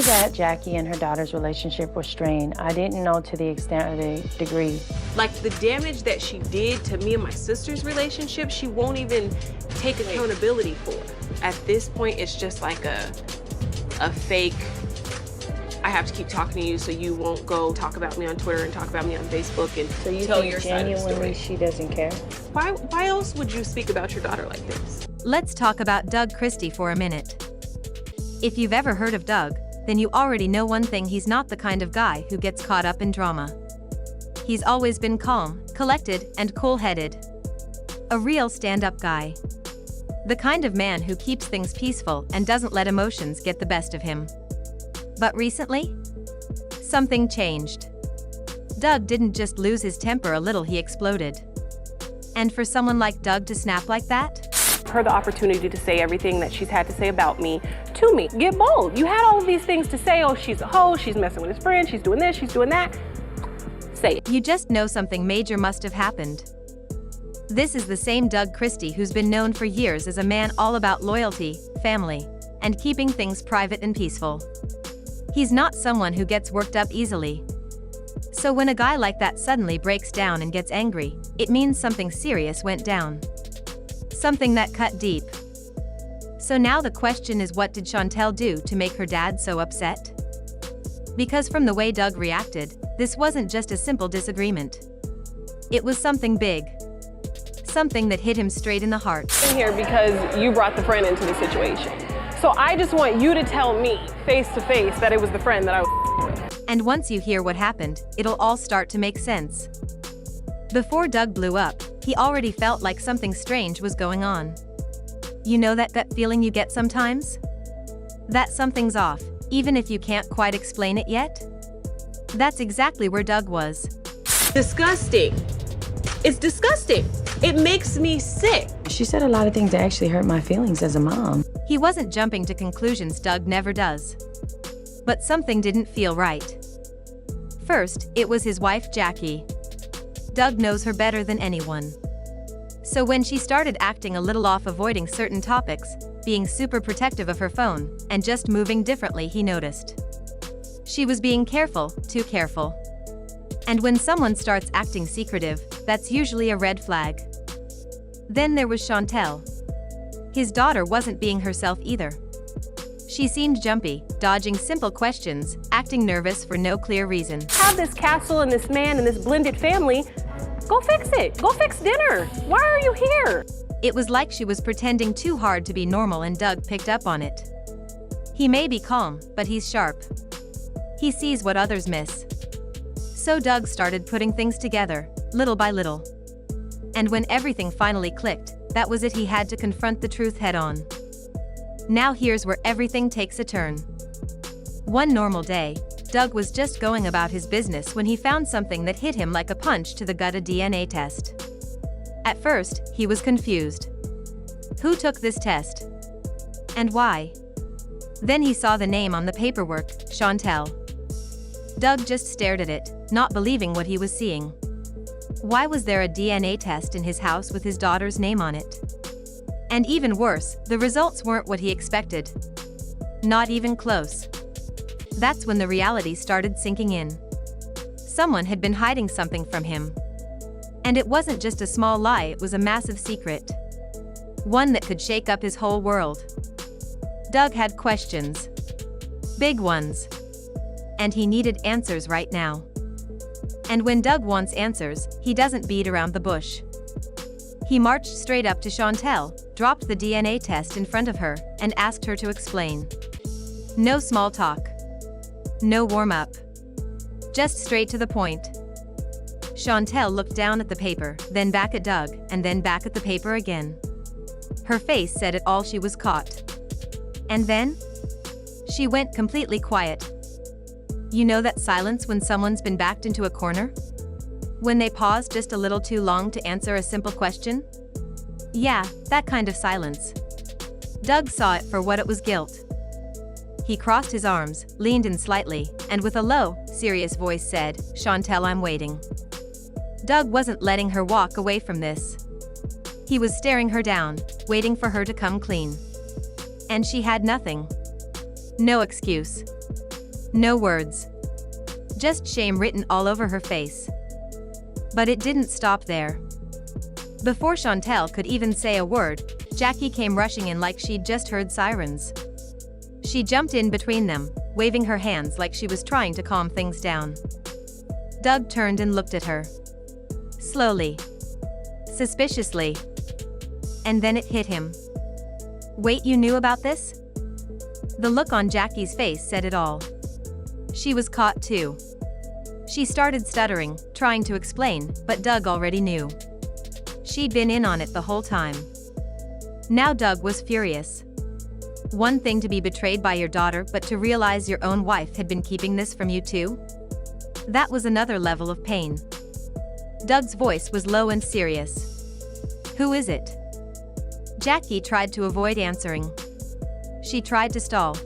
That Jackie and her daughter's relationship was strained. I didn't know to the extent or the degree. Like the damage that she did to me and my sister's relationship, she won't even take accountability for. At this point, it's just like a fake, I have to keep talking to you so you won't go talk about me on Twitter and talk about me on Facebook and So you tell think your side of the genuinely story. she doesn't care? Why else would you speak about your daughter like this? Let's talk about Doug Christie for a minute. If you've ever heard of Doug, then you already know one thing: he's not the kind of guy who gets caught up in drama. He's always been calm, collected, and cool-headed. A real stand-up guy. The kind of man who keeps things peaceful and doesn't let emotions get the best of him. But recently, something changed. Doug didn't just lose his temper a little, he exploded. And for someone like Doug to snap like that? Her the opportunity to say everything that she's had to say about me to me. Get bold. You had all of these things to say. Oh, she's a hoe, she's messing with his friend, she's doing this, she's doing that. Say it. You just know something major must have happened. This is the same Doug Christie who's been known for years as a man all about loyalty, family, and keeping things private and peaceful. He's not someone who gets worked up easily. So when a guy like that suddenly breaks down and gets angry, it means something serious went down. Something that cut deep. So now the question is, what did Chantel do to make her dad so upset? Because from the way Doug reacted, this wasn't just a simple disagreement. It was something big. Something that hit him straight in the heart. I'm here because you brought the friend into the situation. So I just want you to tell me, face to face, that it was the friend that I was with. And once you hear what happened, it'll all start to make sense. Before Doug blew up, he already felt like something strange was going on. You know that gut feeling you get sometimes? That something's off, even if you can't quite explain it yet? That's exactly where Doug was. Disgusting. It's disgusting. It makes me sick. She said a lot of things that actually hurt my feelings as a mom. He wasn't jumping to conclusions, Doug never does. But something didn't feel right. First, it was his wife Jackie. Doug knows her better than anyone. So when she started acting a little off, avoiding certain topics, being super protective of her phone, and just moving differently, he noticed. She was being careful, too careful. And when someone starts acting secretive, that's usually a red flag. Then there was Chantel. His daughter wasn't being herself either. She seemed jumpy, dodging simple questions, acting nervous for no clear reason. Have this castle and this man and this blended family. Go fix it. Go fix dinner. Why are you here? It was like she was pretending too hard to be normal, and Doug picked up on it. He may be calm, but he's sharp. He sees what others miss. So Doug started putting things together, little by little. And when everything finally clicked, that was it. He had to confront the truth head on. Now here's where everything takes a turn. One normal day, Doug was just going about his business when he found something that hit him like a punch to the gut: a DNA test. At first, he was confused. Who took this test? And why? Then he saw the name on the paperwork, Chantel. Doug just stared at it, not believing what he was seeing. Why was there a DNA test in his house with his daughter's name on it? And even worse, the results weren't what he expected. Not even close. That's when the reality started sinking in. Someone had been hiding something from him. And it wasn't just a small lie, it was a massive secret. One that could shake up his whole world. Doug had questions. Big ones. And he needed answers right now. And when Doug wants answers, he doesn't beat around the bush. He marched straight up to Chantel, dropped the DNA test in front of her, and asked her to explain. No small talk. No warm-up. Just straight to the point. Chantel looked down at the paper, then back at Doug, and then back at the paper again. Her face said it all: she was caught. And then? She went completely quiet. You know that silence when someone's been backed into a corner? When they pause just a little too long to answer a simple question? Yeah, that kind of silence. Doug saw it for what it was: guilt. He crossed his arms, leaned in slightly, and with a low, serious voice said, "Chantel, I'm waiting." Doug wasn't letting her walk away from this. He was staring her down, waiting for her to come clean. And she had nothing. No excuse. No words. Just shame written all over her face. But it didn't stop there. Before Chantel could even say a word, Jackie came rushing in like she'd just heard sirens. She jumped in between them, waving her hands like she was trying to calm things down. Doug turned and looked at her. Slowly. Suspiciously. And then it hit him. Wait, you knew about this? The look on Jackie's face said it all. She was caught too. She started stuttering, trying to explain, but Doug already knew. She'd been in on it the whole time. Now Doug was furious. One thing to be betrayed by your daughter, but to realize your own wife had been keeping this from you too? That was another level of pain. Doug's voice was low and serious. Who is it? Jackie tried to avoid answering. She tried to stall.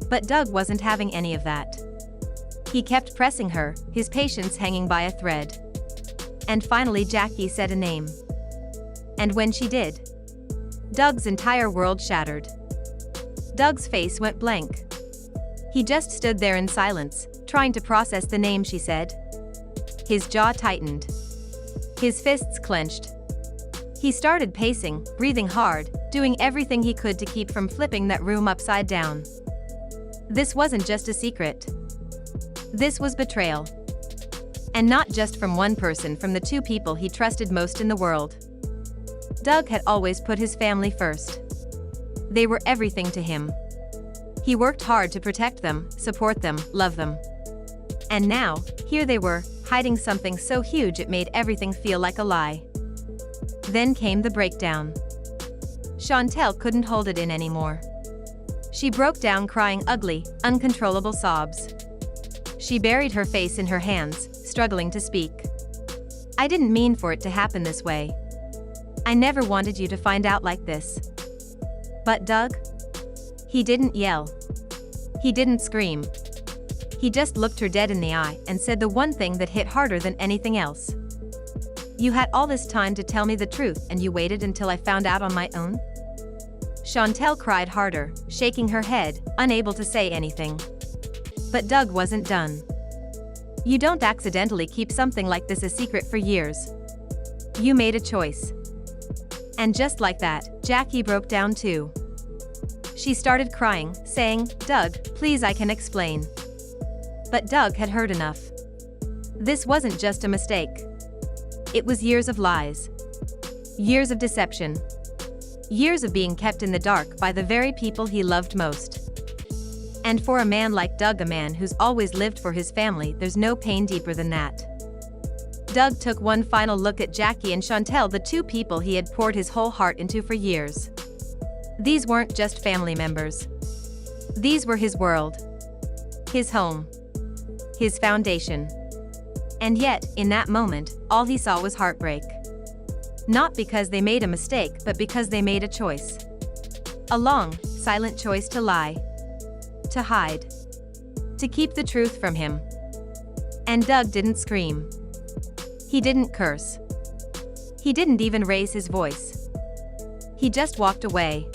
But Doug wasn't having any of that. He kept pressing her, his patience hanging by a thread. And finally Jackie said a name. And when she did, Doug's entire world shattered. Doug's face went blank. He just stood there in silence, trying to process the name she said. His jaw tightened. His fists clenched. He started pacing, breathing hard, doing everything he could to keep from flipping that room upside down. This wasn't just a secret. This was betrayal. And not just from one person, from the two people he trusted most in the world. Doug had always put his family first. They were everything to him. He worked hard to protect them, support them, love them. And now, here they were, hiding something so huge it made everything feel like a lie. Then came the breakdown. Chantel couldn't hold it in anymore. She broke down crying ugly, uncontrollable sobs. She buried her face in her hands, struggling to speak. I didn't mean for it to happen this way. I never wanted you to find out like this. But Doug? He didn't yell. He didn't scream. He just looked her dead in the eye and said the one thing that hit harder than anything else. You had all this time to tell me the truth and you waited until I found out on my own? Chantel cried harder, shaking her head, unable to say anything. But Doug wasn't done. You don't accidentally keep something like this a secret for years. You made a choice. And just like that, Jackie broke down too. She started crying, saying, Doug, please, I can explain. But Doug had heard enough. This wasn't just a mistake. It was years of lies. Years of deception. Years of being kept in the dark by the very people he loved most. And for a man like Doug, a man who's always lived for his family, there's no pain deeper than that. Doug took one final look at Jackie and Chantel, the two people he had poured his whole heart into for years. These weren't just family members. These were his world. His home. His foundation. And yet, in that moment, all he saw was heartbreak. Not because they made a mistake, but because they made a choice. A long, silent choice to lie. To hide. To keep the truth from him. And Doug didn't scream. He didn't curse. He didn't even raise his voice. He just walked away.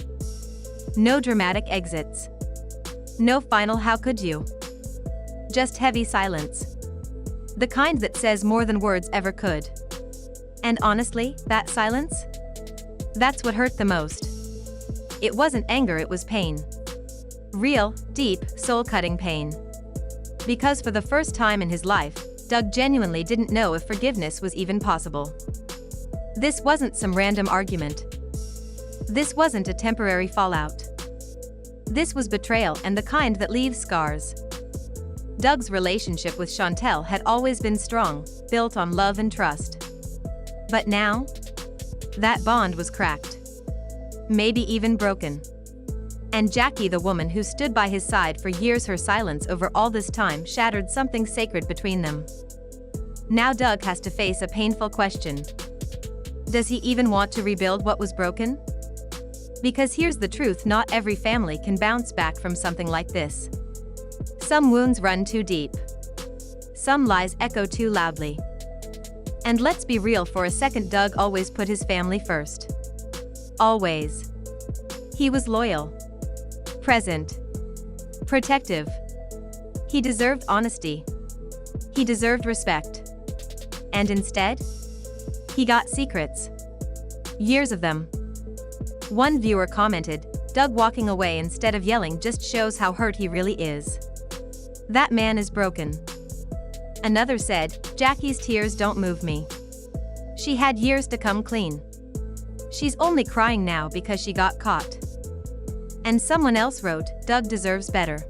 No dramatic exits. No final "how could you?" Just heavy silence. The kind that says more than words ever could. And honestly, that silence? That's what hurt the most. It wasn't anger, it was pain. Real, deep, soul-cutting pain. Because for the first time in his life, Doug genuinely didn't know if forgiveness was even possible. This wasn't some random argument. This wasn't a temporary fallout. This was betrayal, and the kind that leaves scars. Doug's relationship with Chantel had always been strong, built on love and trust. But now, that bond was cracked. Maybe even broken. And Jackie, the woman who stood by his side for years, her silence over all this time shattered something sacred between them. Now Doug has to face a painful question. Does he even want to rebuild what was broken? Because here's the truth, not every family can bounce back from something like this. Some wounds run too deep. Some lies echo too loudly. And let's be real for a second, Doug always put his family first. Always. He was loyal. Present. Protective. He deserved honesty. He deserved respect. And instead, he got secrets. Years of them. One viewer commented, "Doug walking away instead of yelling just shows how hurt he really is. That man is broken." Another said, "Jackie's tears don't move me. She had years to come clean. She's only crying now because she got caught." And someone else wrote, "Doug deserves better."